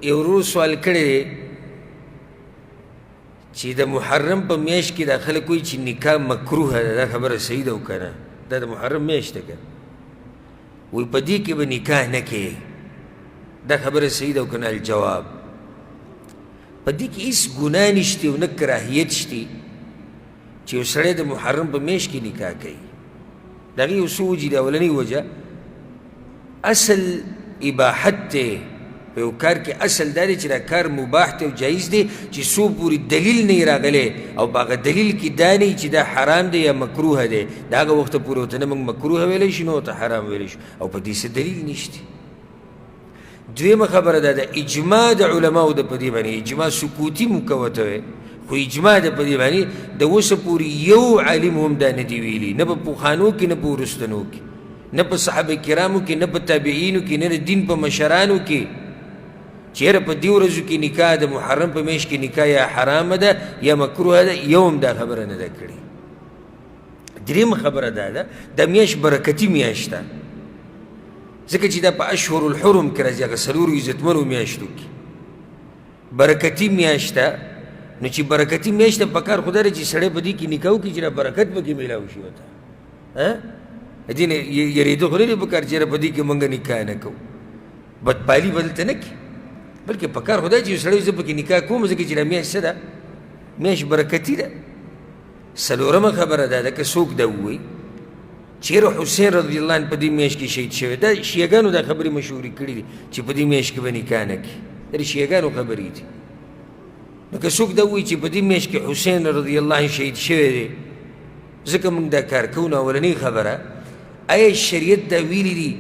یو ورور سوال کړی دی چې د محرم په میاشت کې دا خلک وایي چې نکاح مکروه ده، دا خبره صحیح ده او که نه؟ دا د محرم میاشت ده که وایي په دې کې به نکاح نه کوې، دا خبره صحیح ده او که نه؟ الجواب په دې کې هېڅ ګناه نشته او نه کراهیت شته چې یو سړی د محرم په میاشت کې نکاح کوي. د هغې یو څو وجې دي. اولنۍ وجه اصل اباحت دی په یو کار کې، اصل دا دی چې دا کار مباح دی او جایز دی چې څو پورې دلیل نه یې راغلی او په هغه دلیل کې دا نه چې دا حرام دی یا مکروه دی، د هغه وخته پورې ورته نه موږ مکروه ویلی شو نه ورته حرام ویلی شو، او په دې څه دلیل نشته. دویمه خبره دا ده اجماع د علماو د په دې باندې، اجماع سکوتي موږ که ورته وی، خو اجماع د په دې باندې د اوسه پورې یو عالم هم دا نه دي ویلي، نه په پوخانو کې نه په وروستنو کې، نه په صحابه کرامو کې، نه په تابعینو کې، نه د دین په مشرانو کې، چیرې په دې ورځو کې نکاح د محرم په میاشت کې نکاح یا حرامه ده یا مکروه ده، یو هم دا خبره نه ده کړې. درېیمه خبره دا ده دا میاشت برکتي میاشت ده، ځکه چې دا په اشهر الحرم کې راځي، هغه څلورو عزتمنو میاشتو کې برکتي میاشت ده. نو چې برکتي میاشت ده پکار خو دا دی چې سړی په دې کې نکاح وکړي چې دا برکت پکې میلاو شي ورته، دې نه یېرېدو خو نه دی پکار چې په دې کې موږ نکاح نه کوو، بدپالي به دلته نه کړي، بلکې پکار خو دا چې یو سړی زه پکې نکاح کوم ځکه چې دا میاشت څه ده؟ میاشت برکتي ده. څلورمه خبره دا ده که څوک دا ووایي چیرې حسین رضی الله عنه په دې میاشت کې شهید شوی، دا شیعګانو دا خبرې مشهورې کړي دي چې په دې میاشت کې به نکاح نه کړي، دا د شیعګانو خبرې دي. نو که څوک دا ووایي چې په دې میاشت کې حسین رضی الله عنه شهید شوی دی ځکه موږ دا کار کوو، نو اولنۍ خبره آیا شریعت دا ویلي دي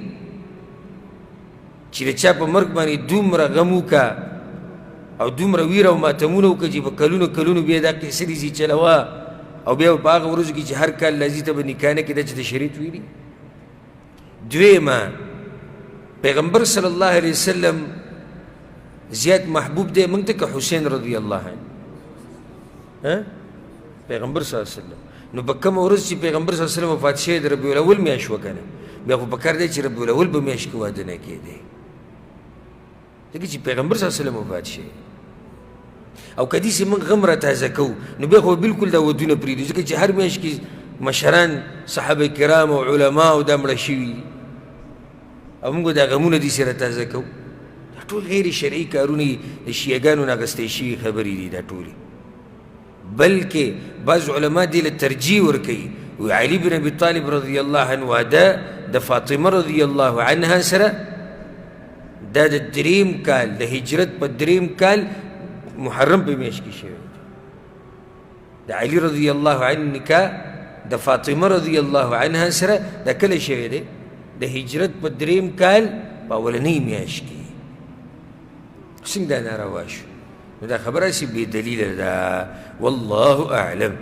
چې د چا په مرګ باندې دومره غم وکړه او دومره ویره او ماتمونه وکړه چې په کلونو کلونو بیا دا قصې دي چلوه او بیا په هغه ورځو کې چې هر کال لازي ته به نکاح نه کېده چې د شریعت ویلي؟ دویمه پیغمبر صلی الله علیه وسلم زیات محبوب دی موږ ته که حسین رضی الله عنه؟ پیغمبر صلی الله علیه وسلم. نو په کومه ورځ چې پیغمبر صلی الله علیه وسلم وفات شوی د ربیع الاول میاشت وه که نه، بیا خو پکار دی چې ربیع الاول په میاشت کې واده نه کېدی ځکه چې پیغمبر صلی الله علیه وسلم وفات شوی. او که داسې موږ غم را تازه کوو نو بیا خو بلکل دا ودونه پرېږدو ځکه چې هر میاشت کې مشران صحابه کرام او علما او دا مړه شوي او موږ دا غمونه داسې را تازه کوو. دا ټول غیر شرعي کارونه د شیعګانو نه اخیستې شوي خبرې دي دا ټولې. بلکې بعض علما دې له ترجیح ورکوي، وی علي بن ابي طالب رضی الله عنه واده د فاطمه رضی الله عنها سره دا د دریم کال د هجرت په دریم کال محرم په میاشت کې شوی دی. د علي رضی الله عنه نکاح د فاطمه رضی الله عنها سره دا کله شوی دی؟ د هجرت په دریم کال په اولنۍ میاشت کې. څنګه دا ناروا شو؟ نو دا خبره هسې بې دلیله ده. والله اعلم.